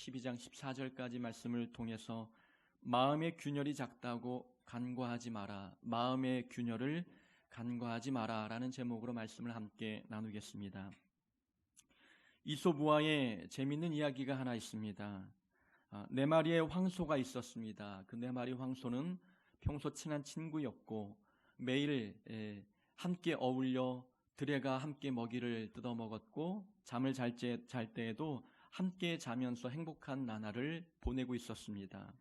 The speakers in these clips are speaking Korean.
12장 14절까지 말씀을 통해서 마음의 균열이 작다고 간과하지 마라, 마음의 균열을 간과하지 마라 라는 제목으로 말씀을 함께 나누겠습니다. 이솝우화에 재미있는 이야기가 하나 있습니다. 네 마리의 황소가 있었습니다. 그 네 마리 황소는 평소 친한 친구였고 매일 함께 어울려 들에가 함께 먹이를 뜯어 먹었고 잠을 잘 때에도 함께 자면서 행복한 나날을 보내고 있었습니다.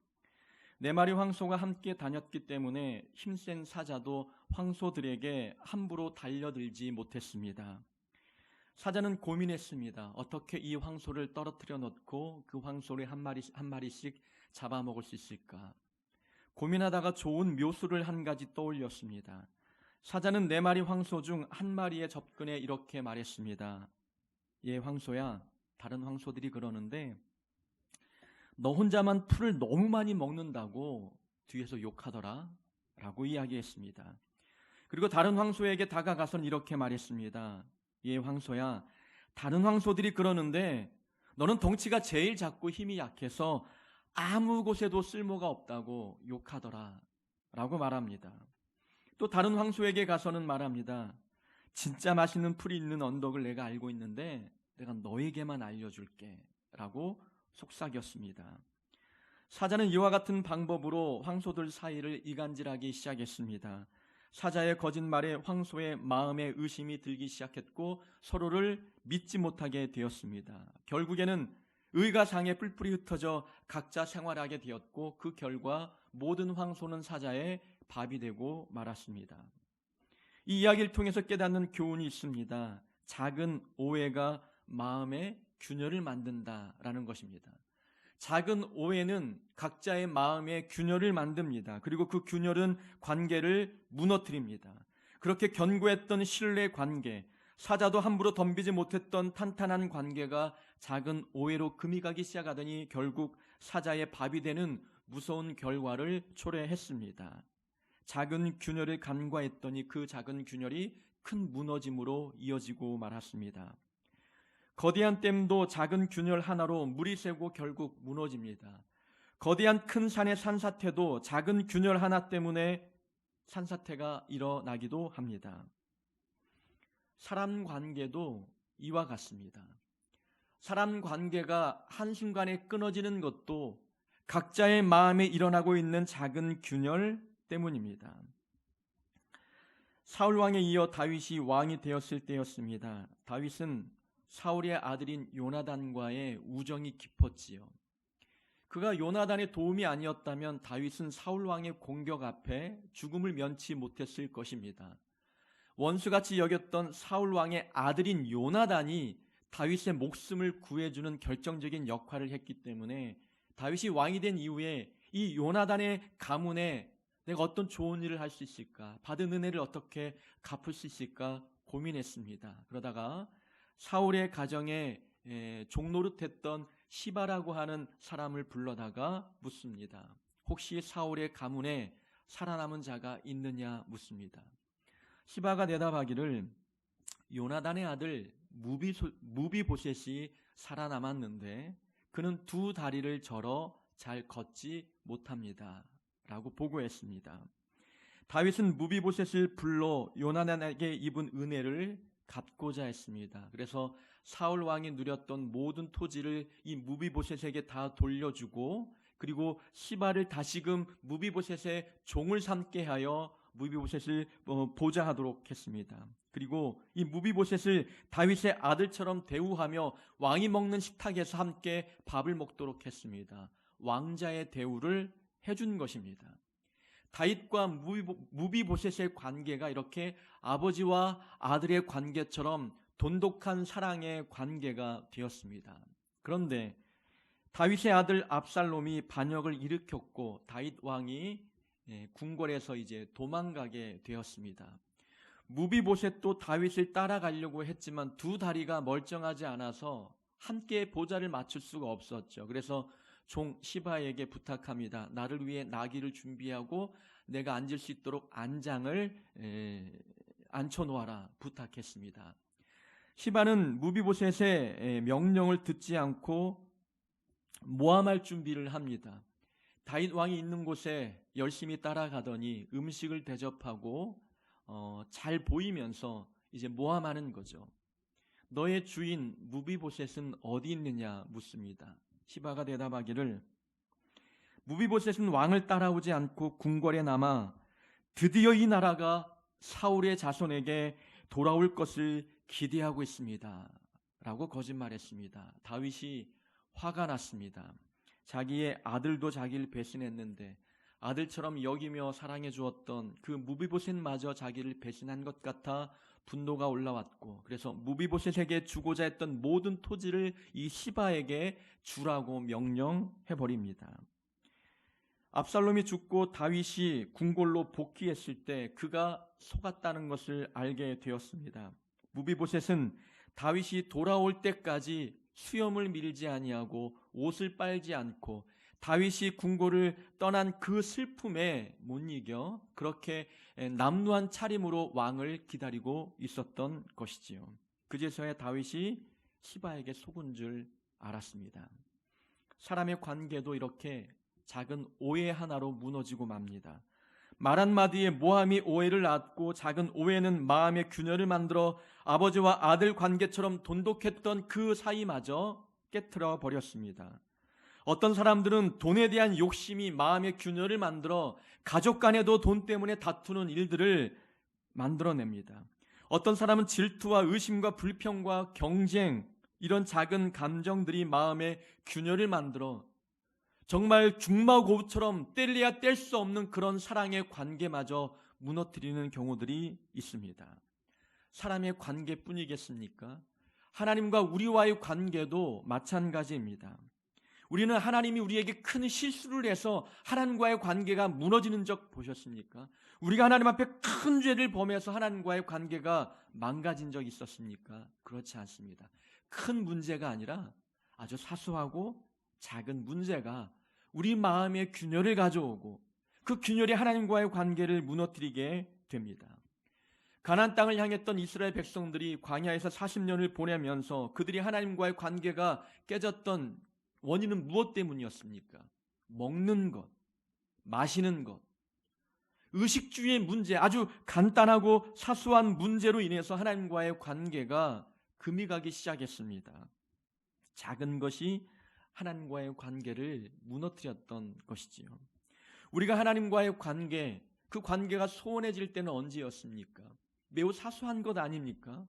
네 마리 황소가 함께 다녔기 때문에 힘센 사자도 황소들에게 함부로 달려들지 못했습니다. 사자는 고민했습니다. 어떻게 이 황소를 떨어뜨려 놓고 그 황소를 한 마리씩 잡아먹을 수 있을까? 고민하다가 좋은 묘수를 한 가지 떠올렸습니다. 사자는 네 마리 황소 중 한 마리에 접근해 이렇게 말했습니다. 예, 황소야, 다른 황소들이 그러는데 너 혼자만 풀을 너무 많이 먹는다고 뒤에서 욕하더라 라고 이야기했습니다. 그리고 다른 황소에게 다가가서는 이렇게 말했습니다. 예, 황소야, 다른 황소들이 그러는데 너는 덩치가 제일 작고 힘이 약해서 아무 곳에도 쓸모가 없다고 욕하더라 라고 말합니다. 또 다른 황소에게 가서는 말합니다. 진짜 맛있는 풀이 있는 언덕을 내가 알고 있는데 내가 너에게만 알려줄게 라고 속삭였습니다. 사자는 이와 같은 방법으로 황소들 사이를 이간질하기 시작했습니다. 사자의 거짓말에 황소의 마음에 의심이 들기 시작했고 서로를 믿지 못하게 되었습니다. 결국에는 의가상에 뿔뿔이 흩어져 각자 생활하게 되었고 그 결과 모든 황소는 사자의 밥이 되고 말았습니다. 이 이야기를 통해서 깨닫는 교훈이 있습니다. 작은 오해가 마음의 균열을 만든다라는 것입니다. 작은 오해는 각자의 마음의 균열을 만듭니다. 그리고 그 균열은 관계를 무너뜨립니다. 그렇게 견고했던 신뢰 관계, 사자도 함부로 덤비지 못했던 탄탄한 관계가 작은 오해로 금이 가기 시작하더니 결국 사자의 밥이 되는 무서운 결과를 초래했습니다. 작은 균열을 간과했더니 그 작은 균열이 큰 무너짐으로 이어지고 말았습니다. 거대한 댐도 작은 균열 하나로 물이 새고 결국 무너집니다. 거대한 큰 산의 산사태도 작은 균열 하나 때문에 산사태가 일어나기도 합니다. 사람 관계도 이와 같습니다. 사람 관계가 한순간에 끊어지는 것도 각자의 마음에 일어나고 있는 작은 균열 때문입니다. 사울 왕에 이어 다윗이 왕이 되었을 때였습니다. 다윗은 사울의 아들인 요나단과의 우정이 깊었지요. 그가 요나단의 도움이 아니었다면 다윗은 사울 왕의 공격 앞에 죽음을 면치 못했을 것입니다. 원수같이 여겼던 사울 왕의 아들인 요나단이 다윗의 목숨을 구해주는 결정적인 역할을 했기 때문에 다윗이 왕이 된 이후에 이 요나단의 가문에 내가 어떤 좋은 일을 할 수 있을까? 받은 은혜를 어떻게 갚을 수 있을까? 고민했습니다. 그러다가 사울의 가정에 종노릇했던 시바라고 하는 사람을 불러다가 묻습니다. 혹시 사울의 가문에 살아남은 자가 있느냐 묻습니다. 시바가 대답하기를 요나단의 아들 무비보셋이 살아남았는데 그는 두 다리를 절어 잘 걷지 못합니다 라고 보고했습니다. 다윗은 무비보셋을 불러 요나단에게 입은 은혜를 갚고자 했습니다. 그래서 사울 왕이 누렸던 모든 토지를 이 무비보셋에게 다 돌려주고 그리고 시바를 다시금 무비보셋의 종을 삼게 하여 무비보셋을 보좌하도록 했습니다. 그리고 이 무비보셋을 다윗의 아들처럼 대우하며 왕이 먹는 식탁에서 함께 밥을 먹도록 했습니다. 왕자의 대우를 해준 것입니다. 다윗과 무비보셋의 관계가 이렇게 아버지와 아들의 관계처럼 돈독한 사랑의 관계가 되었습니다. 그런데 다윗의 아들 압살롬이 반역을 일으켰고 다윗 왕이 궁궐에서 이제 도망가게 되었습니다. 무비보셋도 다윗을 따라가려고 했지만 두 다리가 멀쩡하지 않아서 함께 보좌를 맞출 수가 없었죠. 그래서 종 시바에게 부탁합니다. 나를 위해 나귀를 준비하고 내가 앉을 수 있도록 안장을 앉혀놓아라 부탁했습니다. 시바는 무비보셋의 명령을 듣지 않고 모함할 준비를 합니다. 다윗 왕이 있는 곳에 열심히 따라가더니 음식을 대접하고 잘 보이면서 이제 모함하는 거죠. 너의 주인 무비보셋은 어디 있느냐 묻습니다. 시바가 대답하기를 무비보셋은 왕을 따라오지 않고 궁궐에 남아 드디어 이 나라가 사울의 자손에게 돌아올 것을 기대하고 있습니다 라고 거짓말했습니다. 다윗이 화가 났습니다. 자기의 아들도 자기를 배신했는데 아들처럼 여기며 사랑해 주었던 그 무비보셋마저 자기를 배신한 것 같아 분노가 올라왔고, 그래서 무비보셋에게 주고자 했던 모든 토지를 이 시바에게 주라고 명령해 버립니다. 압살롬이 죽고 다윗이 궁궐로 복귀했을 때 그가 속았다는 것을 알게 되었습니다. 무비보셋은 다윗이 돌아올 때까지 수염을 밀지 아니하고 옷을 빨지 않고 다윗이 궁궐을 떠난 그 슬픔에 못 이겨 그렇게 남루한 차림으로 왕을 기다리고 있었던 것이지요. 그제서야 다윗이 시바에게 속은 줄 알았습니다. 사람의 관계도 이렇게 작은 오해 하나로 무너지고 맙니다. 말 한마디에 모함이 오해를 낳고 작은 오해는 마음의 균열을 만들어 아버지와 아들 관계처럼 돈독했던 그 사이마저 깨트려 버렸습니다. 어떤 사람들은 돈에 대한 욕심이 마음의 균열을 만들어 가족 간에도 돈 때문에 다투는 일들을 만들어냅니다. 어떤 사람은 질투와 의심과 불평과 경쟁, 이런 작은 감정들이 마음의 균열을 만들어 정말 중마고우처럼 뗄래야 뗄 수 없는 그런 사랑의 관계마저 무너뜨리는 경우들이 있습니다. 사람의 관계뿐이겠습니까? 하나님과 우리와의 관계도 마찬가지입니다. 우리는 하나님이 우리에게 큰 실수를 해서 하나님과의 관계가 무너지는 적 보셨습니까? 우리가 하나님 앞에 큰 죄를 범해서 하나님과의 관계가 망가진 적 있었습니까? 그렇지 않습니다. 큰 문제가 아니라 아주 사소하고 작은 문제가 우리 마음의 균열을 가져오고 그 균열이 하나님과의 관계를 무너뜨리게 됩니다. 가나안 땅을 향했던 이스라엘 백성들이 광야에서 40년을 보내면서 그들이 하나님과의 관계가 깨졌던 원인은 무엇 때문이었습니까? 먹는 것, 마시는 것, 의식주의 문제, 아주 간단하고 사소한 문제로 인해서 하나님과의 관계가 금이 가기 시작했습니다. 작은 것이 하나님과의 관계를 무너뜨렸던 것이지요. 우리가 하나님과의 관계, 그 관계가 소원해질 때는 언제였습니까? 매우 사소한 것 아닙니까?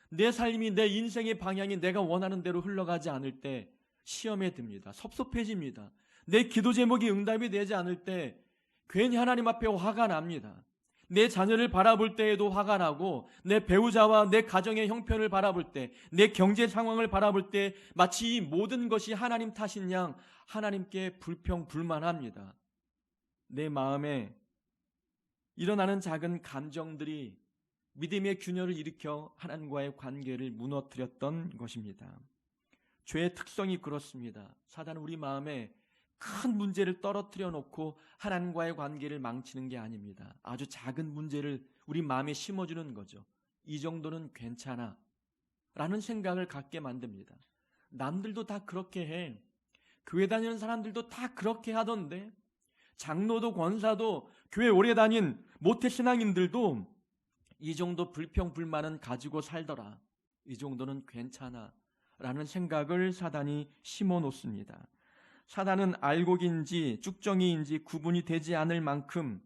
내 삶이, 내 인생의 방향이 내가 원하는 대로 흘러가지 않을 때 시험에 듭니다. 섭섭해집니다. 내 기도 제목이 응답이 되지 않을 때 괜히 하나님 앞에 화가 납니다. 내 자녀를 바라볼 때에도 화가 나고 내 배우자와 내 가정의 형편을 바라볼 때, 내 경제 상황을 바라볼 때 마치 이 모든 것이 하나님 탓인 양 하나님께 불평 불만합니다. 내 마음에 일어나는 작은 감정들이 믿음의 균열을 일으켜 하나님과의 관계를 무너뜨렸던 것입니다. 죄의 특성이 그렇습니다. 사단은 우리 마음에 큰 문제를 떨어뜨려 놓고 하나님과의 관계를 망치는 게 아닙니다. 아주 작은 문제를 우리 마음에 심어주는 거죠. 이 정도는 괜찮아 라는 생각을 갖게 만듭니다. 남들도 다 그렇게 해. 교회 다니는 사람들도 다 그렇게 하던데, 장로도 권사도 교회 오래 다닌 모태신앙인들도 이 정도 불평 불만은 가지고 살더라, 이 정도는 괜찮아 라는 생각을 사단이 심어 놓습니다. 사단은 알곡인지 쭉정이인지 구분이 되지 않을 만큼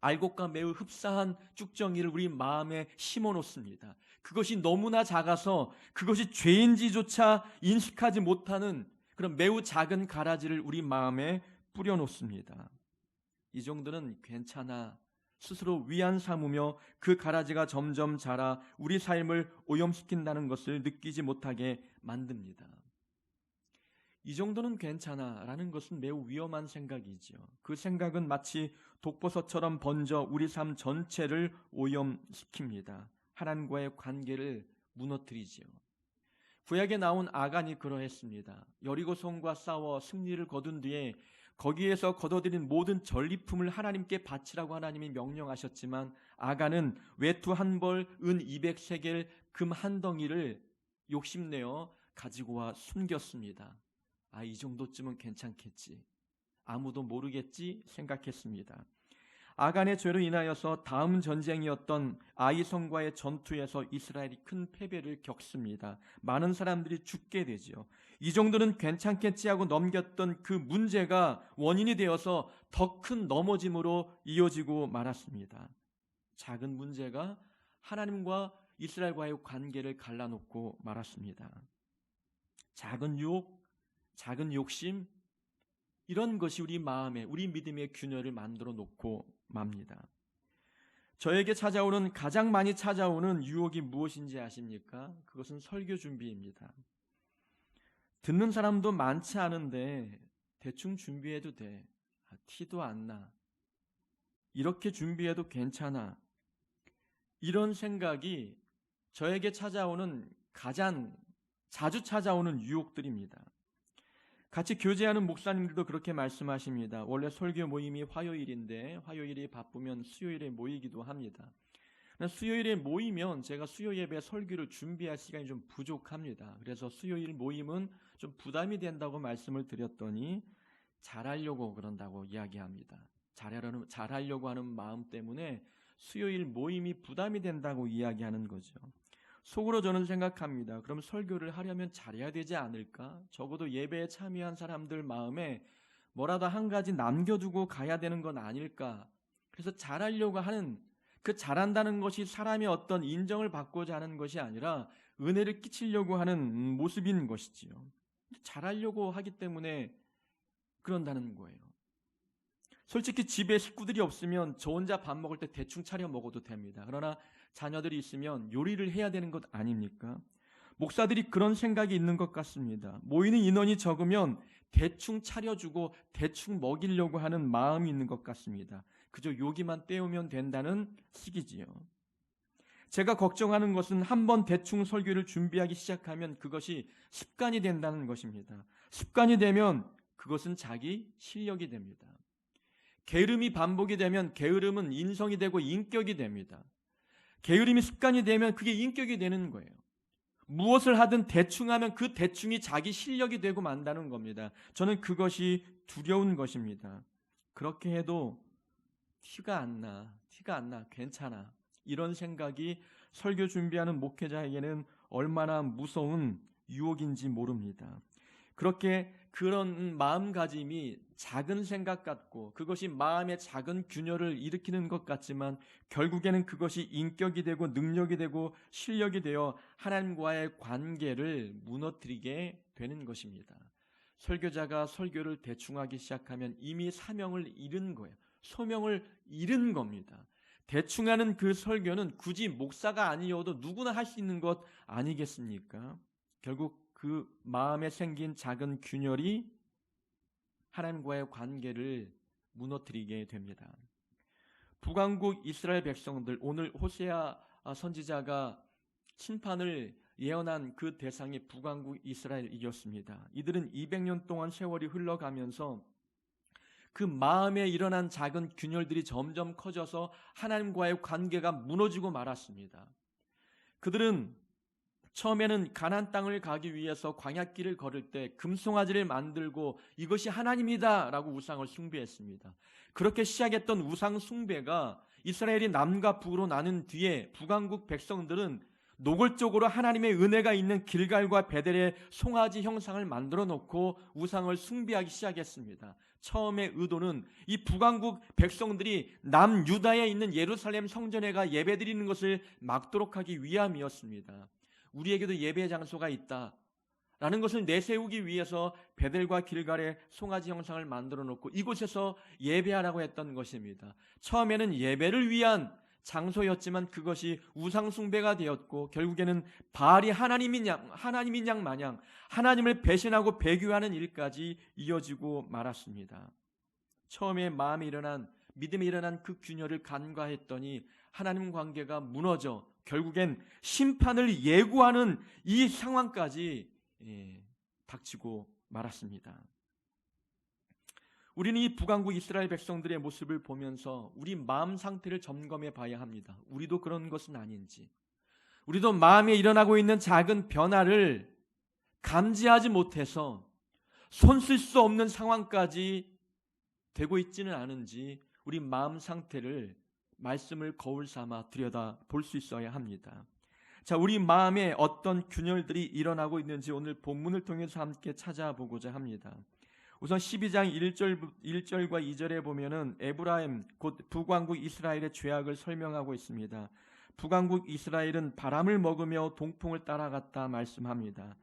알곡과 매우 흡사한 쭉정이를 우리 마음에 심어 놓습니다. 그것이 너무나 작아서 그것이 죄인지조차 인식하지 못하는 그런 매우 작은 가라지를 우리 마음에 뿌려 놓습니다. 이 정도는 괜찮아 스스로 위안 삼으며 그 가라지가 점점 자라 우리 삶을 오염시킨다는 것을 느끼지 못하게 만듭니다. 이 정도는 괜찮아 라는 것은 매우 위험한 생각이죠. 그 생각은 마치 독버섯처럼 번져 우리 삶 전체를 오염시킵니다. 하나님과의 관계를 무너뜨리지요. 구약에 나온 아간이 그러했습니다. 여리고성과 싸워 승리를 거둔 뒤에 거기에서 거둬들인 모든 전리품을 하나님께 바치라고 하나님이 명령하셨지만 아간은 외투 한 벌, 은 200세겔, 금 한 덩이를 욕심내어 가지고 와 숨겼습니다. 이 정도쯤은 괜찮겠지, 아무도 모르겠지 생각했습니다. 아간의 죄로 인하여서 다음 전쟁이었던 아이성과의 전투에서 이스라엘이 큰 패배를 겪습니다. 많은 사람들이 죽게 되죠. 이 정도는 괜찮겠지 하고 넘겼던 그 문제가 원인이 되어서 더 큰 넘어짐으로 이어지고 말았습니다. 작은 문제가 하나님과 이스라엘과의 관계를 갈라놓고 말았습니다. 작은 유혹, 작은 욕심, 이런 것이 우리 마음에, 우리 믿음의 균열을 만들어 놓고 맙니다. 저에게 가장 많이 찾아오는 유혹이 무엇인지 아십니까? 그것은 설교 준비입니다. 듣는 사람도 많지 않은데 대충 준비해도 돼, 티도 안 나, 이렇게 준비해도 괜찮아, 이런 생각이 저에게 가장 자주 찾아오는 유혹들입니다. 같이 교제하는 목사님들도 그렇게 말씀하십니다. 원래 설교 모임이 화요일인데 화요일이 바쁘면 수요일에 모이기도 합니다. 수요일에 모이면 제가 수요 예배 설교를 준비할 시간이 좀 부족합니다. 그래서 수요일 모임은 좀 부담이 된다고 말씀을 드렸더니 잘하려고 그런다고 이야기합니다. 잘하려고 하는 마음 때문에 수요일 모임이 부담이 된다고 이야기하는 거죠. 속으로 저는 생각합니다. 그럼 설교를 하려면 잘해야 되지 않을까? 적어도 예배에 참여한 사람들 마음에 뭐라도 한 가지 남겨두고 가야 되는 건 아닐까? 그래서 잘하려고 하는, 그 잘한다는 것이 사람의 어떤 인정을 받고자 하는 것이 아니라 은혜를 끼치려고 하는 모습인 것이지요. 잘하려고 하기 때문에 그런다는 거예요. 솔직히 집에 식구들이 없으면 저 혼자 밥 먹을 때 대충 차려 먹어도 됩니다. 그러나 자녀들이 있으면 요리를 해야 되는 것 아닙니까? 목사들이 그런 생각이 있는 것 같습니다. 모이는 인원이 적으면 대충 차려주고 대충 먹이려고 하는 마음이 있는 것 같습니다. 그저 요기만 때우면 된다는 식이지요. 제가 걱정하는 것은 한번 대충 설교를 준비하기 시작하면 그것이 습관이 된다는 것입니다. 습관이 되면 그것은 자기 실력이 됩니다. 게으름이 반복이 되면 게으름은 인성이 되고 인격이 됩니다. 게으름이 습관이 되면 그게 인격이 되는 거예요. 무엇을 하든 대충 하면 그 대충이 자기 실력이 되고 만다는 겁니다. 저는 그것이 두려운 것입니다. 그렇게 해도 티가 안 나, 괜찮아, 이런 생각이 설교 준비하는 목회자에게는 얼마나 무서운 유혹인지 모릅니다. 그런 마음가짐이 작은 생각 같고 그것이 마음의 작은 균열을 일으키는 것 같지만 결국에는 그것이 인격이 되고 능력이 되고 실력이 되어 하나님과의 관계를 무너뜨리게 되는 것입니다. 설교자가 설교를 대충 하기 시작하면 이미 사명을 잃은 거예요. 소명을 잃은 겁니다. 대충 하는 그 설교는 굳이 목사가 아니어도 누구나 할 수 있는 것 아니겠습니까? 결국 그 마음에 생긴 작은 균열이 하나님과의 관계를 무너뜨리게 됩니다. 북왕국 이스라엘 백성들, 오늘 호세아 선지자가 심판을 예언한 그 대상이 북왕국 이스라엘이었습니다. 이들은 200년 동안 세월이 흘러가면서 그 마음에 일어난 작은 균열들이 점점 커져서 하나님과의 관계가 무너지고 말았습니다. 그들은 처음에는 가나안 땅을 가기 위해서 광야길을 걸을 때 금송아지를 만들고 이것이 하나님이다 라고 우상을 숭배했습니다. 그렇게 시작했던 우상 숭배가 이스라엘이 남과 북으로 나눈 뒤에 북왕국 백성들은 노골적으로 하나님의 은혜가 있는 길갈과 베델의 송아지 형상을 만들어 놓고 우상을 숭배하기 시작했습니다. 처음의 의도는 이 북왕국 백성들이 남유다에 있는 예루살렘 성전에 가 예배드리는 것을 막도록 하기 위함이었습니다. 우리에게도 예배 장소가 있다라는 것을 내세우기 위해서 베델과 길갈의 송아지 형상을 만들어 놓고 이곳에서 예배하라고 했던 것입니다. 처음에는 예배를 위한 장소였지만 그것이 우상 숭배가 되었고 결국에는 바알이 하나님인 양 마냥 하나님을 배신하고 배교하는 일까지 이어지고 말았습니다. 처음에 믿음에 일어난 그 균열을 간과했더니 하나님 관계가 무너져 결국엔 심판을 예고하는 이 상황까지 닥치고 말았습니다. 우리는 이 북왕국 이스라엘 백성들의 모습을 보면서 우리 마음 상태를 점검해 봐야 합니다. 우리도 그런 것은 아닌지, 우리도 마음에 일어나고 있는 작은 변화를 감지하지 못해서 손 쓸 수 없는 상황까지 되고 있지는 않은지 우리 마음 상태를 말씀을 거울 삼아 들여다 볼 수 있어야 합니다. 자, 우리 마음에 어떤 균열들이 일어나고 있는지 오늘 본문을 통해서 함께 찾아보고자 합니다. 우선 12장 1절과 2절에 보면은 에브라임 곧 북왕국 이스라엘의 죄악을 설명하고 있습니다. 북왕국 이스라엘은 바람을 먹으며 동풍을 따라갔다 말씀합니다.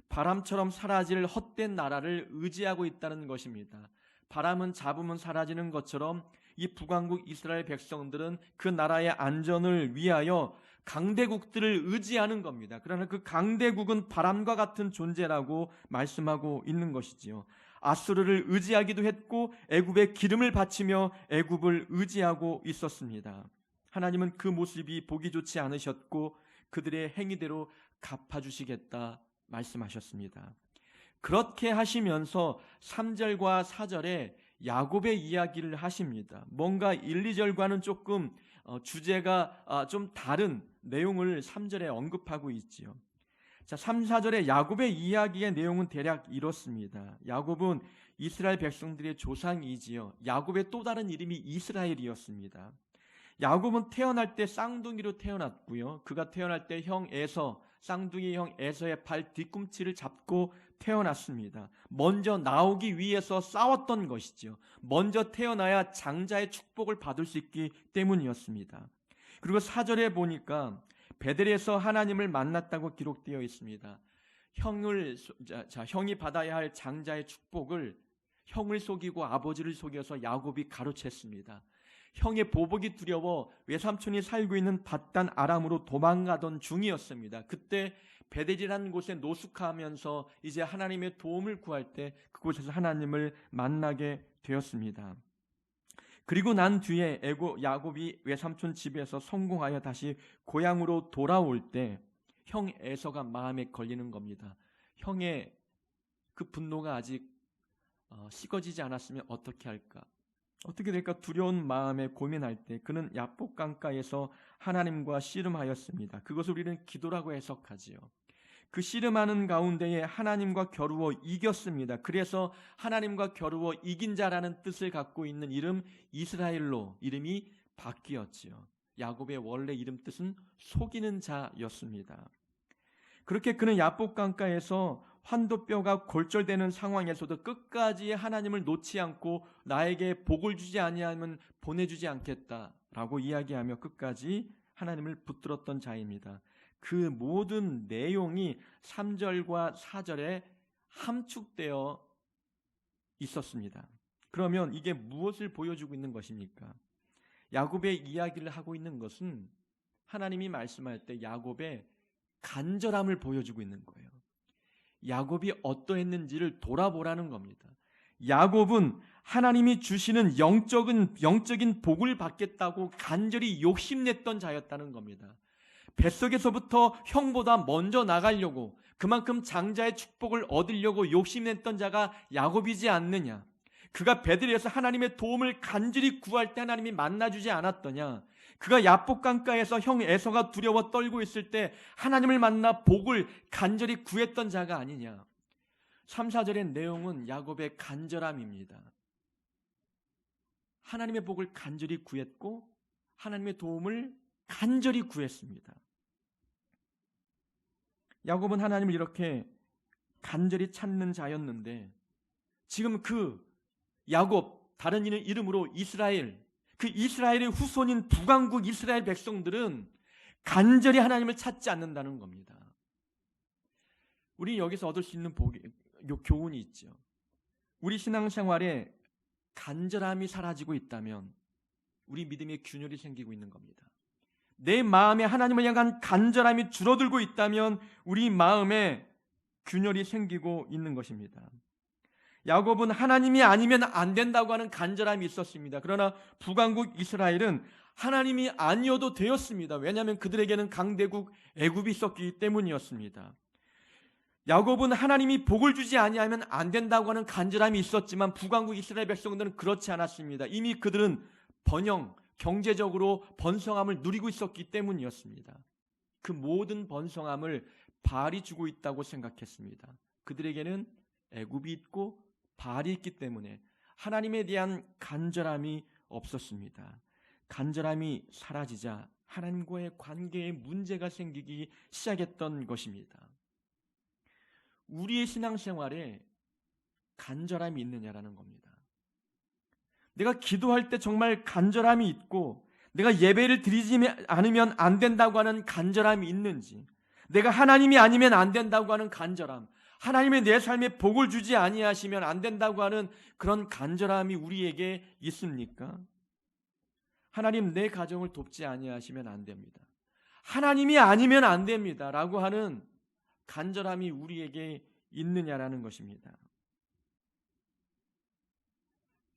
바람처럼 사라질 헛된 나라를 의지하고 있다는 것입니다. 바람은 잡으면 사라지는 것처럼 이 북왕국 이스라엘 백성들은 그 나라의 안전을 위하여 강대국들을 의지하는 겁니다. 그러나 그 강대국은 바람과 같은 존재라고 말씀하고 있는 것이지요. 아수르를 의지하기도 했고 애굽에 기름을 바치며 애굽을 의지하고 있었습니다. 하나님은 그 모습이 보기 좋지 않으셨고 그들의 행위대로 갚아주시겠다 말씀하셨습니다. 그렇게 하시면서 3절과 4절에 야곱의 이야기를 하십니다. 뭔가 1, 2절과는 조금 주제가 좀 다른 내용을 3절에 언급하고 있지요. 자, 3, 4절에 야곱의 이야기의 내용은 대략 이렇습니다. 야곱은 이스라엘 백성들의 조상이지요. 야곱의 또 다른 이름이 이스라엘이었습니다. 야곱은 태어날 때 쌍둥이로 태어났고요. 그가 태어날 때 형 에서, 쌍둥이 형 에서의 발 뒤꿈치를 잡고 태어났습니다. 먼저 나오기 위해서 싸웠던 것이죠. 먼저 태어나야 장자의 축복을 받을 수 있기 때문이었습니다. 그리고 4절에 보니까 베델에서 하나님을 만났다고 기록되어 있습니다. 형이 받아야 할 장자의 축복을 형을 속이고 아버지를 속여서 야곱이 가로챘습니다. 형의 보복이 두려워 외삼촌이 살고 있는 밧단 아람으로 도망가던 중이었습니다. 그때 베델이라는 곳에 노숙하면서 이제 하나님의 도움을 구할 때 그곳에서 하나님을 만나게 되었습니다. 그리고 난 뒤에 야곱이 외삼촌 집에서 성공하여 다시 고향으로 돌아올 때 형 에서가 마음에 걸리는 겁니다. 형의 그 분노가 아직 식어지지 않았으면 어떻게 할까? 어떻게 될까 두려운 마음에 고민할 때 그는 야복 강가에서 하나님과 씨름하였습니다. 그것을 우리는 기도라고 해석하지요. 그 씨름하는 가운데에 하나님과 겨루어 이겼습니다. 그래서 하나님과 겨루어 이긴 자라는 뜻을 갖고 있는 이름 이스라엘로 이름이 바뀌었지요. 야곱의 원래 이름 뜻은 속이는 자였습니다. 그렇게 그는 야복 강가에서 환도뼈가 골절되는 상황에서도 끝까지 하나님을 놓지 않고 나에게 복을 주지 아니하면 보내주지 않겠다라고 이야기하며 끝까지 하나님을 붙들었던 자입니다. 그 모든 내용이 3절과 4절에 함축되어 있었습니다. 그러면 이게 무엇을 보여주고 있는 것입니까? 야곱의 이야기를 하고 있는 것은 하나님이 말씀할 때 야곱의 간절함을 보여주고 있는 거예요. 야곱이 어떠했는지를 돌아보라는 겁니다. 야곱은 하나님이 주시는 영적인 복을 받겠다고 간절히 욕심냈던 자였다는 겁니다. 뱃속에서부터 형보다 먼저 나가려고 그만큼 장자의 축복을 얻으려고 욕심냈던 자가 야곱이지 않느냐. 그가 베들레헴에서 하나님의 도움을 간절히 구할 때 하나님이 만나주지 않았더냐. 그가 야복 강가에서 형 에서가 두려워 떨고 있을 때 하나님을 만나 복을 간절히 구했던 자가 아니냐. 3, 4절의 내용은 야곱의 간절함입니다. 하나님의 복을 간절히 구했고 하나님의 도움을 간절히 구했습니다. 야곱은 하나님을 이렇게 간절히 찾는 자였는데 지금 그 야곱, 다른 이름으로 이스라엘, 그 이스라엘의 후손인 북왕국 이스라엘 백성들은 간절히 하나님을 찾지 않는다는 겁니다. 우리 여기서 얻을 수 있는 교훈이 있죠. 우리 신앙생활에 간절함이 사라지고 있다면 우리 믿음의 균열이 생기고 있는 겁니다. 내 마음에 하나님을 향한 간절함이 줄어들고 있다면 우리 마음에 균열이 생기고 있는 것입니다. 야곱은 하나님이 아니면 안 된다고 하는 간절함이 있었습니다. 그러나 북왕국 이스라엘은 하나님이 아니어도 되었습니다. 왜냐하면 그들에게는 강대국 애굽이 있었기 때문이었습니다. 야곱은 하나님이 복을 주지 아니하면 안 된다고 하는 간절함이 있었지만 북왕국 이스라엘 백성들은 그렇지 않았습니다. 이미 그들은 경제적으로 번성함을 누리고 있었기 때문이었습니다. 그 모든 번성함을 바알이 주고 있다고 생각했습니다. 그들에게는 애굽이 있고 바알이 있기 때문에 하나님에 대한 간절함이 없었습니다. 간절함이 사라지자 하나님과의 관계에 문제가 생기기 시작했던 것입니다. 우리의 신앙생활에 간절함이 있느냐라는 겁니다. 내가 기도할 때 정말 간절함이 있고 내가 예배를 드리지 않으면 안 된다고 하는 간절함이 있는지, 내가 하나님이 아니면 안 된다고 하는 간절함, 하나님의 내 삶에 복을 주지 아니하시면 안 된다고 하는 그런 간절함이 우리에게 있습니까? 하나님 내 가정을 돕지 아니하시면 안 됩니다. 하나님이 아니면 안 됩니다. 라고 하는 간절함이 우리에게 있느냐라는 것입니다.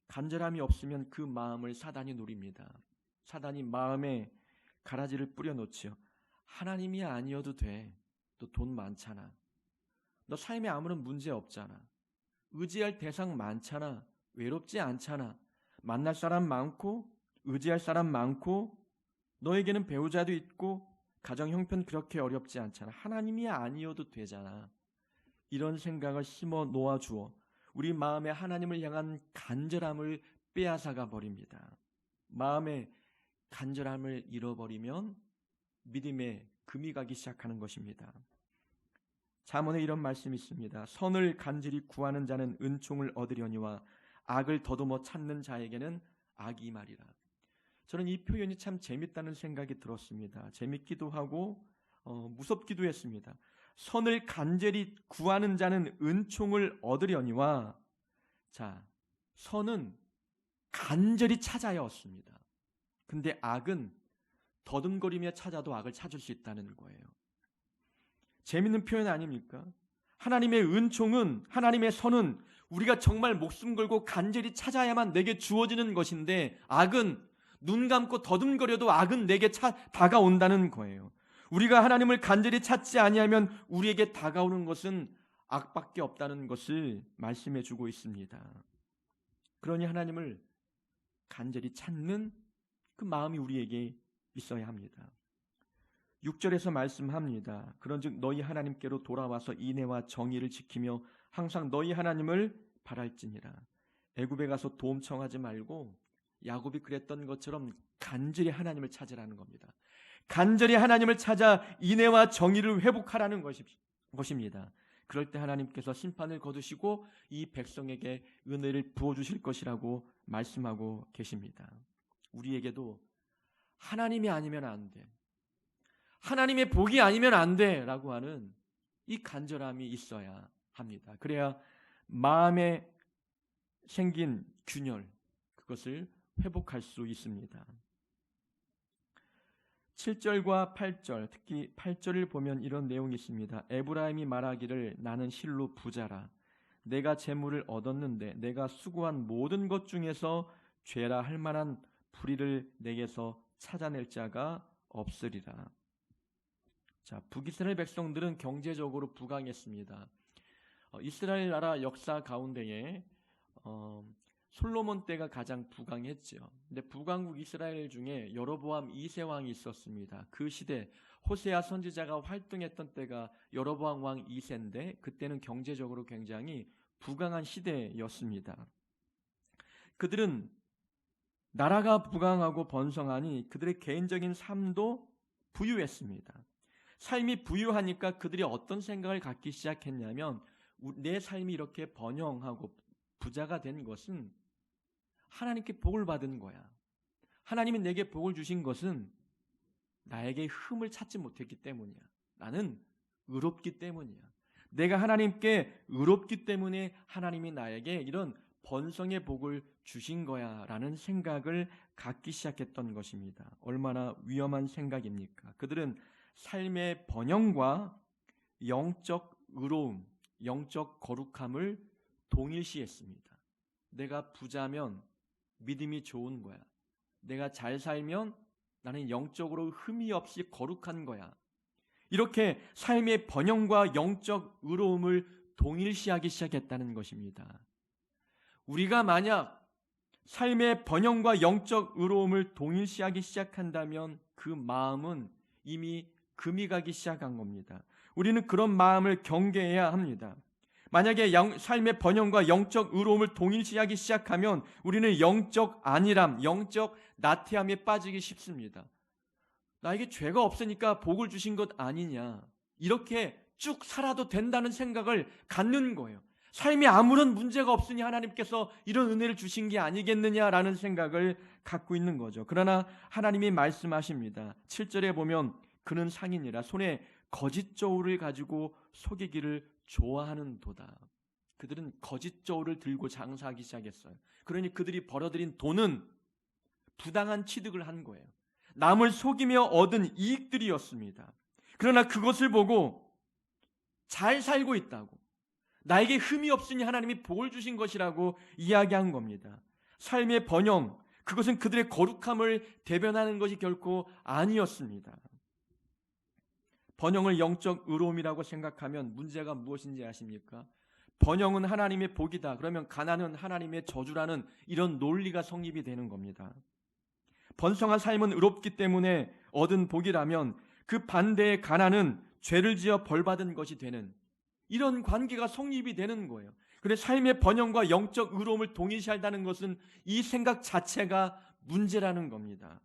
간절함이 없으면 그 마음을 사단이 노립니다. 사단이 마음에 가라지를 뿌려놓지요. 하나님이 아니어도 돼. 너 돈 많잖아. 너 삶에 아무런 문제 없잖아. 의지할 대상 많잖아. 외롭지 않잖아. 만날 사람 많고 의지할 사람 많고 너에게는 배우자도 있고 가정 형편 그렇게 어렵지 않잖아. 하나님이 아니어도 되잖아. 이런 생각을 심어 놓아주어 우리 마음에 하나님을 향한 간절함을 빼앗아가 버립니다. 마음의 간절함을 잃어버리면 믿음에 금이 가기 시작하는 것입니다. 잠언에 이런 말씀이 있습니다. 선을 간절히 구하는 자는 은총을 얻으려니와 악을 더듬어 찾는 자에게는 악이 말이라. 저는 이 표현이 참 재밌다는 생각이 들었습니다. 재밌기도 하고 무섭기도 했습니다. 선을 간절히 구하는 자는 은총을 얻으려니와, 자, 선은 간절히 찾아야 얻습니다. 근데 악은 더듬거리며 찾아도 악을 찾을 수 있다는 거예요. 재밌는 표현 아닙니까? 하나님의 은총은, 하나님의 선은 우리가 정말 목숨 걸고 간절히 찾아야만 내게 주어지는 것인데, 악은 눈 감고 더듬거려도 악은 내게 다가온다는 거예요. 우리가 하나님을 간절히 찾지 아니하면 우리에게 다가오는 것은 악밖에 없다는 것을 말씀해 주고 있습니다. 그러니 하나님을 간절히 찾는 그 마음이 우리에게 있어야 합니다. 6절에서 말씀합니다. 그런즉 너희 하나님께로 돌아와서 인애와 정의를 지키며 항상 너희 하나님을 바랄지니라. 애굽에 가서 도움 청하지 말고 야곱이 그랬던 것처럼 간절히 하나님을 찾으라는 겁니다. 간절히 하나님을 찾아 인애와 정의를 회복하라는 것입니다. 그럴 때 하나님께서 심판을 거두시고 이 백성에게 은혜를 부어주실 것이라고 말씀하고 계십니다. 우리에게도 하나님이 아니면 안 돼, 하나님의 복이 아니면 안 돼 라고 하는 이 간절함이 있어야 합니다. 그래야 마음에 생긴 균열, 그것을 회복할 수 있습니다. 7절과 8절, 특히 8절을 보면 이런 내용이 있습니다. 에브라임이 말하기를 나는 실로 부자라. 내가 재물을 얻었는데 내가 수고한 모든 것 중에서 죄라 할 만한 불의를 내게서 찾아낼 자가 없으리라. 자, 북이스라엘 백성들은 경제적으로 부강했습니다. 이스라엘 나라 역사 가운데에 솔로몬 때가 가장 부강했죠. 근데 부강국 이스라엘 중에 여로보암 2세 왕이 있었습니다. 그 시대 호세아 선지자가 활동했던 때가 여로보암 왕 2세인데 그때는 경제적으로 굉장히 부강한 시대였습니다. 그들은 나라가 부강하고 번성하니 그들의 개인적인 삶도 부유했습니다. 삶이 부유하니까 그들이 어떤 생각을 갖기 시작했냐면, 내 삶이 이렇게 번영하고 부자가 된 것은 하나님께 복을 받은 거야. 하나님이 내게 복을 주신 것은 나에게 흠을 찾지 못했기 때문이야. 나는 의롭기 때문이야. 내가 하나님께 의롭기 때문에 하나님이 나에게 이런 번성의 복을 주신 거야 라는 생각을 갖기 시작했던 것입니다. 얼마나 위험한 생각입니까? 그들은 삶의 번영과 영적 의로움, 영적 거룩함을 동일시했습니다. 내가 부자면 믿음이 좋은 거야. 내가 잘 살면 나는 영적으로 흠이 없이 거룩한 거야. 이렇게 삶의 번영과 영적 의로움을 동일시하기 시작했다는 것입니다. 우리가 만약 삶의 번영과 영적 의로움을 동일시하기 시작한다면 그 마음은 이미 금이 가기 시작한 겁니다. 우리는 그런 마음을 경계해야 합니다. 만약에 삶의 번영과 영적 의로움을 동일시하기 시작하면 우리는 영적 안일함, 영적 나태함에 빠지기 쉽습니다. 나에게 죄가 없으니까 복을 주신 것 아니냐, 이렇게 쭉 살아도 된다는 생각을 갖는 거예요. 삶에 아무런 문제가 없으니 하나님께서 이런 은혜를 주신 게 아니겠느냐라는 생각을 갖고 있는 거죠. 그러나 하나님이 말씀하십니다. 7절에 보면 그는 상인이라 손에 거짓 저울을 가지고 속이기를 좋아하는 도다. 그들은 거짓 저울을 들고 장사하기 시작했어요. 그러니 그들이 벌어들인 돈은 부당한 취득을 한 거예요. 남을 속이며 얻은 이익들이었습니다. 그러나 그것을 보고 잘 살고 있다고, 나에게 흠이 없으니 하나님이 복을 주신 것이라고 이야기한 겁니다. 삶의 번영, 그것은 그들의 거룩함을 대변하는 것이 결코 아니었습니다. 번영을 영적 의로움이라고 생각하면 문제가 무엇인지 아십니까? 번영은 하나님의 복이다, 그러면 가난은 하나님의 저주라는 이런 논리가 성립이 되는 겁니다. 번성한 삶은 의롭기 때문에 얻은 복이라면 그 반대의 가난은 죄를 지어 벌받은 것이 되는, 이런 관계가 성립이 되는 거예요. 그래서 삶의 번영과 영적 의로움을 동일시한다는 것은 이 생각 자체가 문제라는 겁니다.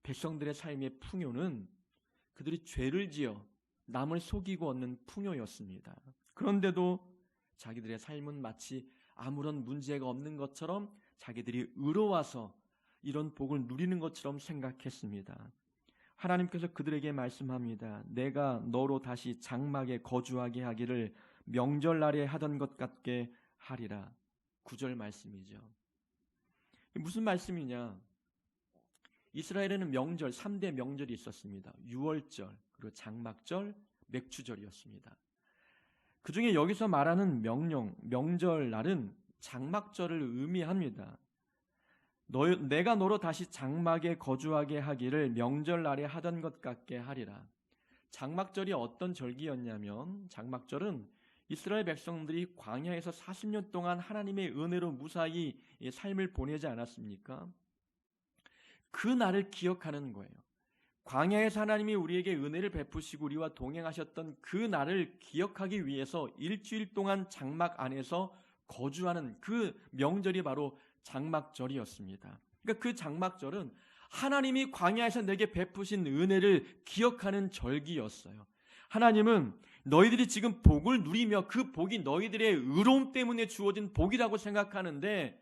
백성들의 삶의 풍요는 그들이 죄를 지어 남을 속이고 얻는 풍요였습니다. 그런데도 자기들의 삶은 마치 아무런 문제가 없는 것처럼, 자기들이 의로워서 이런 복을 누리는 것처럼 생각했습니다. 하나님께서 그들에게 말씀합니다. 내가 너로 다시 장막에 거주하게 하기를 명절날에 하던 것 같게 하리라. 9절 말씀이죠. 무슨 말씀이냐? 이스라엘에는 명절, 3대 명절이 있었습니다. 유월절, 그리고 장막절, 맥추절이었습니다. 그 중에 여기서 말하는 명절날은 장막절을 의미합니다. 내가 너로 다시 장막에 거주하게 하기를 명절날에 하던 것 같게 하리라. 장막절이 어떤 절기였냐면, 장막절은 이스라엘 백성들이 광야에서 40년 동안 하나님의 은혜로 무사히 삶을 보내지 않았습니까? 그 날을 기억하는 거예요. 광야에서 하나님이 우리에게 은혜를 베푸시고 우리와 동행하셨던 그 날을 기억하기 위해서 일주일 동안 장막 안에서 거주하는 그 명절이 바로 장막절이었습니다. 그러니까 그 장막절은 하나님이 광야에서 내게 베푸신 은혜를 기억하는 절기였어요. 하나님은 너희들이 지금 복을 누리며 그 복이 너희들의 의로움 때문에 주어진 복이라고 생각하는데,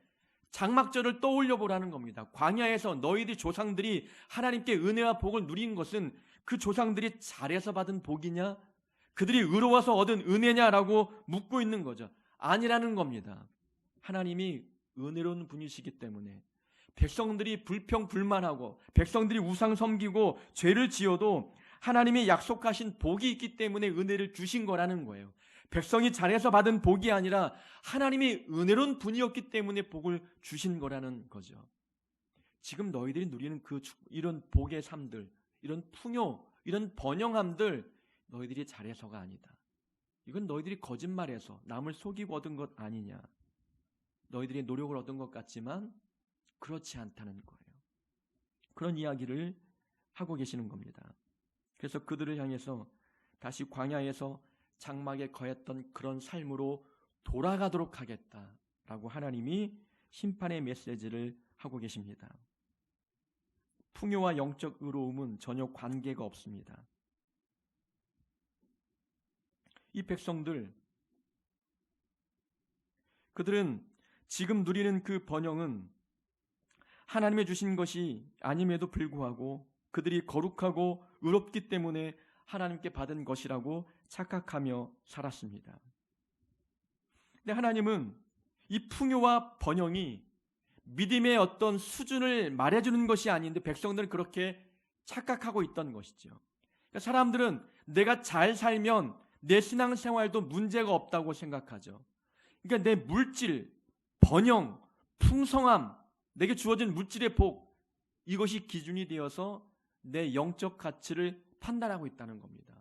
장막절을 떠올려 보라는 겁니다. 광야에서 너희들 조상들이 하나님께 은혜와 복을 누린 것은 그 조상들이 잘해서 받은 복이냐, 그들이 의로워서 얻은 은혜냐라고 묻고 있는 거죠. 아니라는 겁니다. 하나님이 은혜로운 분이시기 때문에 백성들이 불평불만하고 백성들이 우상 섬기고 죄를 지어도 하나님이 약속하신 복이 있기 때문에 은혜를 주신 거라는 거예요. 백성이 잘해서 받은 복이 아니라 하나님이 은혜로운 분이었기 때문에 복을 주신 거라는 거죠. 지금 너희들이 누리는 이런 복의 삶들, 이런 풍요, 이런 번영함들, 너희들이 잘해서가 아니다. 이건 너희들이 거짓말해서 남을 속이고 얻은 것 아니냐. 너희들이 노력을 얻은 것 같지만 그렇지 않다는 거예요. 그런 이야기를 하고 계시는 겁니다. 그래서 그들을 향해서 다시 광야에서 장막에 거했던 그런 삶으로 돌아가도록 하겠다라고 하나님이 심판의 메시지를 하고 계십니다. 풍요와 영적 의로움은 전혀 관계가 없습니다. 이 백성들, 그들은 지금 누리는 그 번영은 하나님의 주신 것이 아님에도 불구하고 그들이 거룩하고 의롭기 때문에 하나님께 받은 것이라고 착각하며 살았습니다. 근데 하나님은 이 풍요와 번영이 믿음의 어떤 수준을 말해주는 것이 아닌데 백성들은 그렇게 착각하고 있던 것이죠. 그러니까 사람들은 내가 잘 살면 내 신앙생활도 문제가 없다고 생각하죠. 그러니까 내 물질, 번영, 풍성함, 내게 주어진 물질의 복, 이것이 기준이 되어서 내 영적 가치를 판단하고 있다는 겁니다.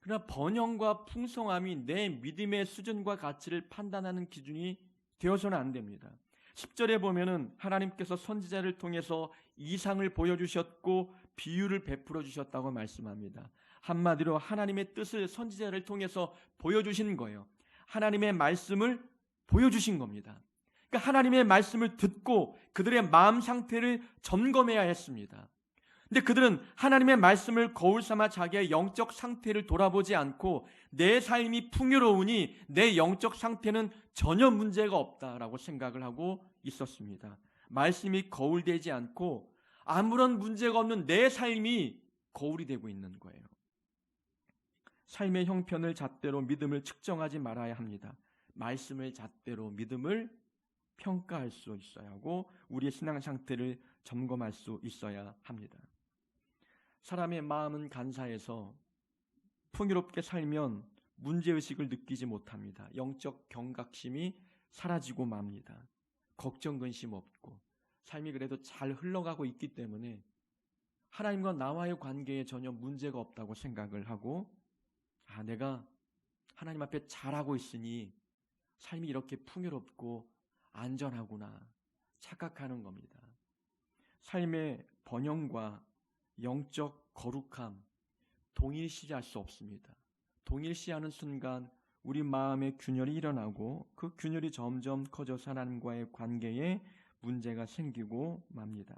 그러나 번영과 풍성함이 내 믿음의 수준과 가치를 판단하는 기준이 되어서는 안 됩니다. 10절에 보면은 하나님께서 선지자를 통해서 이상을 보여주셨고 비유를 베풀어 주셨다고 말씀합니다. 한마디로 하나님의 뜻을 선지자를 통해서 보여주신 거예요. 하나님의 말씀을 보여주신 겁니다. 그러니까 하나님의 말씀을 듣고 그들의 마음 상태를 점검해야 했습니다. 근데 그들은 하나님의 말씀을 거울 삼아 자기의 영적 상태를 돌아보지 않고 내 삶이 풍요로우니 내 영적 상태는 전혀 문제가 없다라고 생각을 하고 있었습니다. 말씀이 거울되지 않고 아무런 문제가 없는 내 삶이 거울이 되고 있는 거예요. 삶의 형편을 잣대로 믿음을 측정하지 말아야 합니다. 말씀을 잣대로 믿음을 평가할 수 있어야 하고 우리의 신앙 상태를 점검할 수 있어야 합니다. 사람의 마음은 간사해서 풍요롭게 살면 문제의식을 느끼지 못합니다. 영적 경각심이 사라지고 맙니다. 걱정 근심 없고 삶이 그래도 잘 흘러가고 있기 때문에 하나님과 나와의 관계에 전혀 문제가 없다고 생각을 하고 내가 하나님 앞에 잘하고 있으니 삶이 이렇게 풍요롭고 안전하구나 착각하는 겁니다. 삶의 번영과 영적 거룩함 동일시할 수 없습니다. 동일시하는 순간 우리 마음의 균열이 일어나고 그 균열이 점점 커져서 하나님과의 관계에 문제가 생기고 맙니다.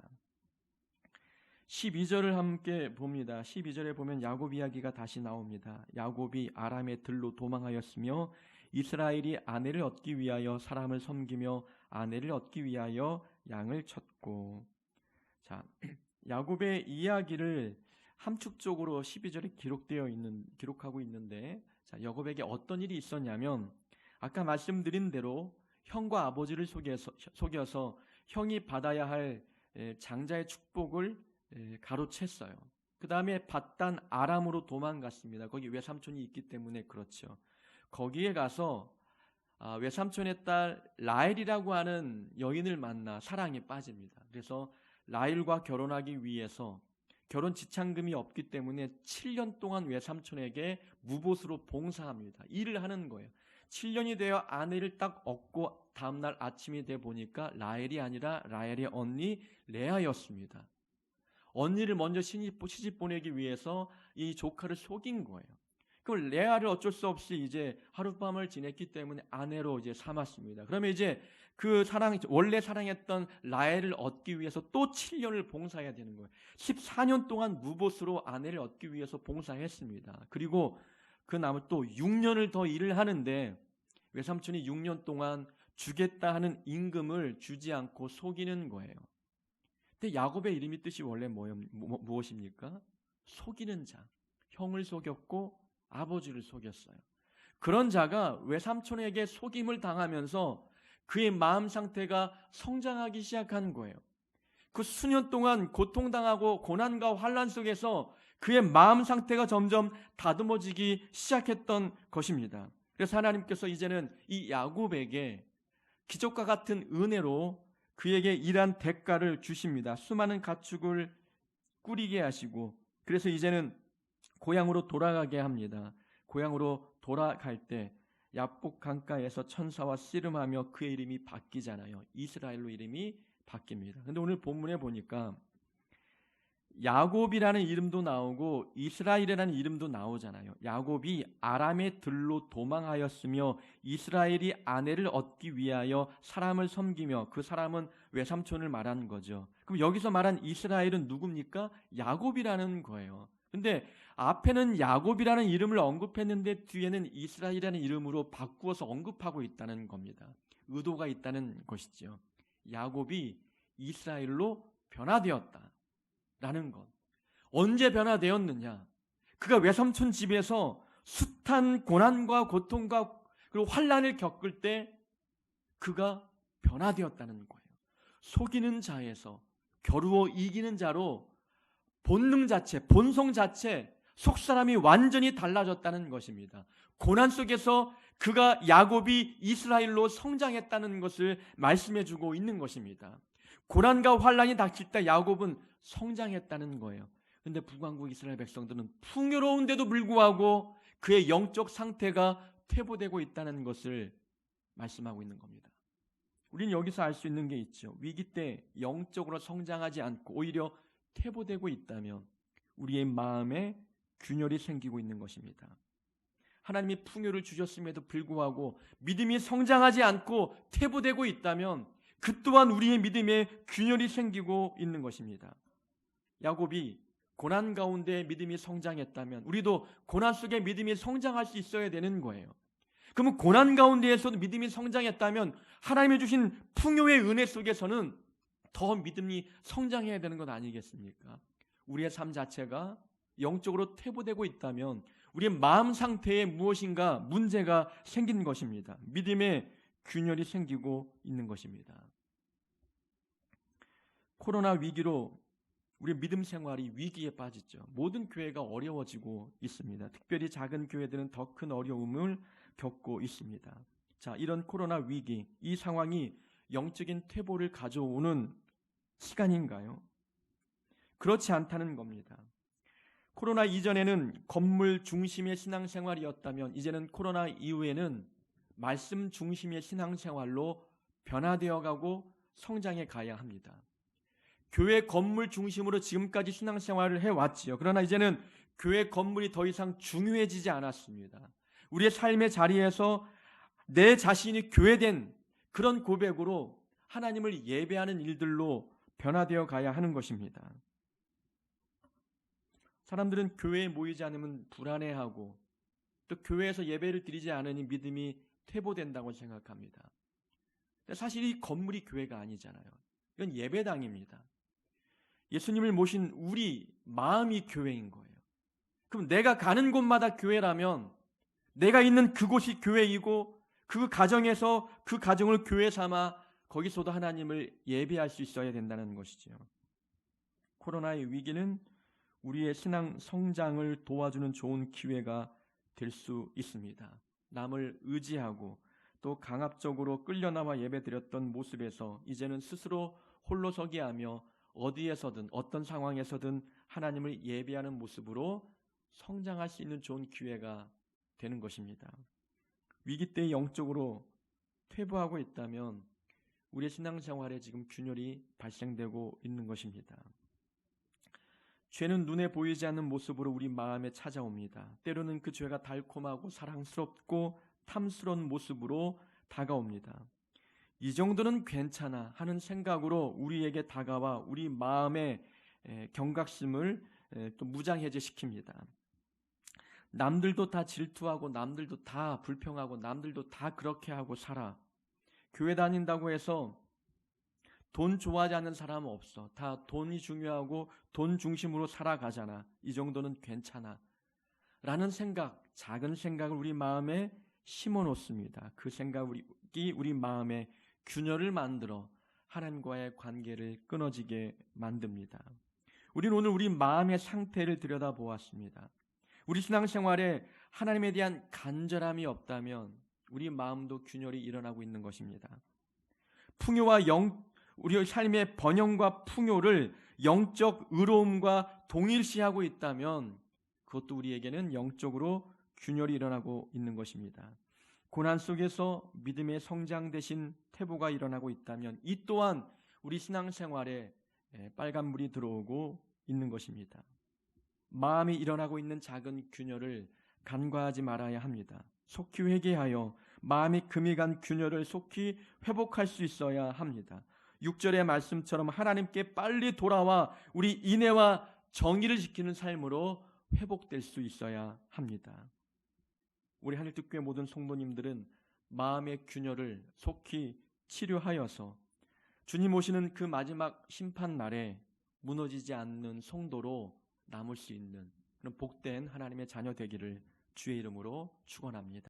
12절을 함께 봅니다. 12절에 보면 야곱 이야기가 다시 나옵니다. 야곱이 아람의 들로 도망하였으며 이스라엘이 아내를 얻기 위하여 사람을 섬기며 아내를 얻기 위하여 양을 쳤고. 자, 야곱의 이야기를 함축적으로 12절에 기록하고 있는데, 자, 야곱에게 어떤 일이 있었냐면 아까 말씀드린 대로 형과 아버지를 속여서 형이 받아야 할 장자의 축복을 가로챘어요. 그 다음에 바단 아람으로 도망갔습니다. 거기 외삼촌이 있기 때문에 그렇죠. 거기에 가서 외삼촌의 딸 라헬이라고 하는 여인을 만나 사랑에 빠집니다. 그래서 라헬과 결혼하기 위해서 결혼 지참금이 없기 때문에 7년 동안 외삼촌에게 무보수로 봉사합니다. 일을 하는 거예요. 7년이 되어 아내를 딱 얻고 다음날 아침이 돼 보니까 라헬이 아니라 라헬의 언니 레아였습니다. 언니를 먼저 시집 보내기 위해서 이 조카를 속인 거예요. 그럼 레아를 어쩔 수 없이 이제 하룻밤을 지냈기 때문에 아내로 이제 삼았습니다. 그러면 이제 그 원래 사랑했던 라헬을 얻기 위해서 또 7년을 봉사해야 되는 거예요. 14년 동안 무보수로 아내를 얻기 위해서 봉사했습니다. 그리고 그 남은 또 6년을 더 일을 하는데 외삼촌이 6년 동안 주겠다 하는 임금을 주지 않고 속이는 거예요. 근데 야곱의 이름이 뜻이 원래 무엇입니까? 속이는 자. 형을 속였고 아버지를 속였어요. 그런 자가 외삼촌에게 속임을 당하면서 그의 마음 상태가 성장하기 시작한 거예요. 그 수년 동안 고통당하고 고난과 환난 속에서 그의 마음 상태가 점점 다듬어지기 시작했던 것입니다. 그래서 하나님께서 이제는 이 야곱에게 기적과 같은 은혜로 그에게 일한 대가를 주십니다. 수많은 가축을 꾸리게 하시고 그래서 이제는 고향으로 돌아가게 합니다. 고향으로 돌아갈 때 야복 강가에서 천사와 씨름하며 그의 이름이 바뀌잖아요. 이스라엘로 이름이 바뀝니다. 그런데 오늘 본문에 보니까 야곱이라는 이름도 나오고 이스라엘이라는 이름도 나오잖아요. 야곱이 아람의 들로 도망하였으며 이스라엘이 아내를 얻기 위하여 사람을 섬기며 그 사람은 외삼촌을 말하는 거죠. 그럼 여기서 말한 이스라엘은 누굽니까? 야곱이라는 거예요. 근데 앞에는 야곱이라는 이름을 언급했는데 뒤에는 이스라엘이라는 이름으로 바꾸어서 언급하고 있다는 겁니다. 의도가 있다는 것이죠. 야곱이 이스라엘로 변화되었다. 라는 것. 언제 변화되었느냐? 그가 외삼촌 집에서 숱한 고난과 고통과 그리고 환난을 겪을 때 그가 변화되었다는 거예요. 속이는 자에서 겨루어 이기는 자로 본능 자체, 본성 자체, 속사람이 완전히 달라졌다는 것입니다. 고난 속에서 그가 야곱이 이스라엘로 성장했다는 것을 말씀해주고 있는 것입니다. 고난과 환난이 닥칠 때 야곱은 성장했다는 거예요. 그런데 북왕국 이스라엘 백성들은 풍요로운데도 불구하고 그의 영적 상태가 퇴보되고 있다는 것을 말씀하고 있는 겁니다. 우리는 여기서 알 수 있는 게 있죠. 위기 때 영적으로 성장하지 않고 오히려 퇴보되고 있다면 우리의 마음에 균열이 생기고 있는 것입니다. 하나님이 풍요를 주셨음에도 불구하고 믿음이 성장하지 않고 퇴보되고 있다면 그 또한 우리의 믿음에 균열이 생기고 있는 것입니다. 야곱이 고난 가운데 믿음이 성장했다면 우리도 고난 속에 믿음이 성장할 수 있어야 되는 거예요. 그러면 고난 가운데에서도 믿음이 성장했다면 하나님이 주신 풍요의 은혜 속에서는 더 믿음이 성장해야 되는 것 아니겠습니까? 우리의 삶 자체가 영적으로 퇴보되고 있다면 우리의 마음 상태에 무엇인가 문제가 생긴 것입니다. 믿음의 균열이 생기고 있는 것입니다. 코로나 위기로 우리 믿음 생활이 위기에 빠졌죠. 모든 교회가 어려워지고 있습니다. 특별히 작은 교회들은 더 큰 어려움을 겪고 있습니다. 자, 이런 코로나 위기, 이 상황이 영적인 퇴보를 가져오는 시간인가요? 그렇지 않다는 겁니다. 코로나 이전에는 건물 중심의 신앙생활이었다면 이제는 코로나 이후에는 말씀 중심의 신앙생활로 변화되어 가고 성장해 가야 합니다. 교회 건물 중심으로 지금까지 신앙생활을 해왔지요. 그러나 이제는 교회 건물이 더 이상 중요해지지 않았습니다. 우리의 삶의 자리에서 내 자신이 교회된 그런 고백으로 하나님을 예배하는 일들로 변화되어 가야 하는 것입니다. 사람들은 교회에 모이지 않으면 불안해하고 또 교회에서 예배를 드리지 않으니 믿음이 퇴보된다고 생각합니다. 근데 사실 이 건물이 교회가 아니잖아요. 이건 예배당입니다. 예수님을 모신 우리 마음이 교회인 거예요. 그럼 내가 가는 곳마다 교회라면 내가 있는 그곳이 교회이고 그 가정에서 그 가정을 교회 삼아 거기서도 하나님을 예배할 수 있어야 된다는 것이죠. 코로나의 위기는 우리의 신앙 성장을 도와주는 좋은 기회가 될 수 있습니다. 남을 의지하고 또 강압적으로 끌려나와 예배드렸던 모습에서 이제는 스스로 홀로서기 하며 어디에서든 어떤 상황에서든 하나님을 예배하는 모습으로 성장할 수 있는 좋은 기회가 되는 것입니다. 위기 때 영적으로 퇴보하고 있다면 우리의 신앙생활에 지금 균열이 발생되고 있는 것입니다. 죄는 눈에 보이지 않는 모습으로 우리 마음에 찾아옵니다. 때로는 그 죄가 달콤하고 사랑스럽고 탐스러운 모습으로 다가옵니다. 이 정도는 괜찮아 하는 생각으로 우리에게 다가와 우리 마음의 경각심을 또 무장해제시킵니다. 남들도 다 질투하고 남들도 다 불평하고 남들도 다 그렇게 하고 살아. 교회 다닌다고 해서 돈 좋아하지 않는 사람은 없어. 다 돈이 중요하고 돈 중심으로 살아가잖아. 이 정도는 괜찮아. 라는 생각, 작은 생각을 우리 마음에 심어놓습니다. 그 생각이 우리 마음에 균열을 만들어 하나님과의 관계를 끊어지게 만듭니다. 우리는 오늘 우리 마음의 상태를 들여다보았습니다. 우리 신앙생활에 하나님에 대한 간절함이 없다면 우리 마음도 균열이 일어나고 있는 것입니다. 풍요와 우리의 삶의 번영과 풍요를 영적 의로움과 동일시하고 있다면 그것도 우리에게는 영적으로 균열이 일어나고 있는 것입니다. 고난 속에서 믿음의 성장 대신 퇴보가 일어나고 있다면 이 또한 우리 신앙생활에 빨간불이 들어오고 있는 것입니다. 마음이 일어나고 있는 작은 균열을 간과하지 말아야 합니다. 속히 회개하여 마음이 금이 간 균열을 속히 회복할 수 있어야 합니다. 6절의 말씀처럼 하나님께 빨리 돌아와 우리 인애와 정의를 지키는 삶으로 회복될 수 있어야 합니다. 우리 하늘특교회 모든 성도님들은 마음의 균열을 속히 치료하여서 주님 오시는 그 마지막 심판 날에 무너지지 않는 성도로 남을 수 있는 그런 복된 하나님의 자녀 되기를 주의 이름으로 축원합니다.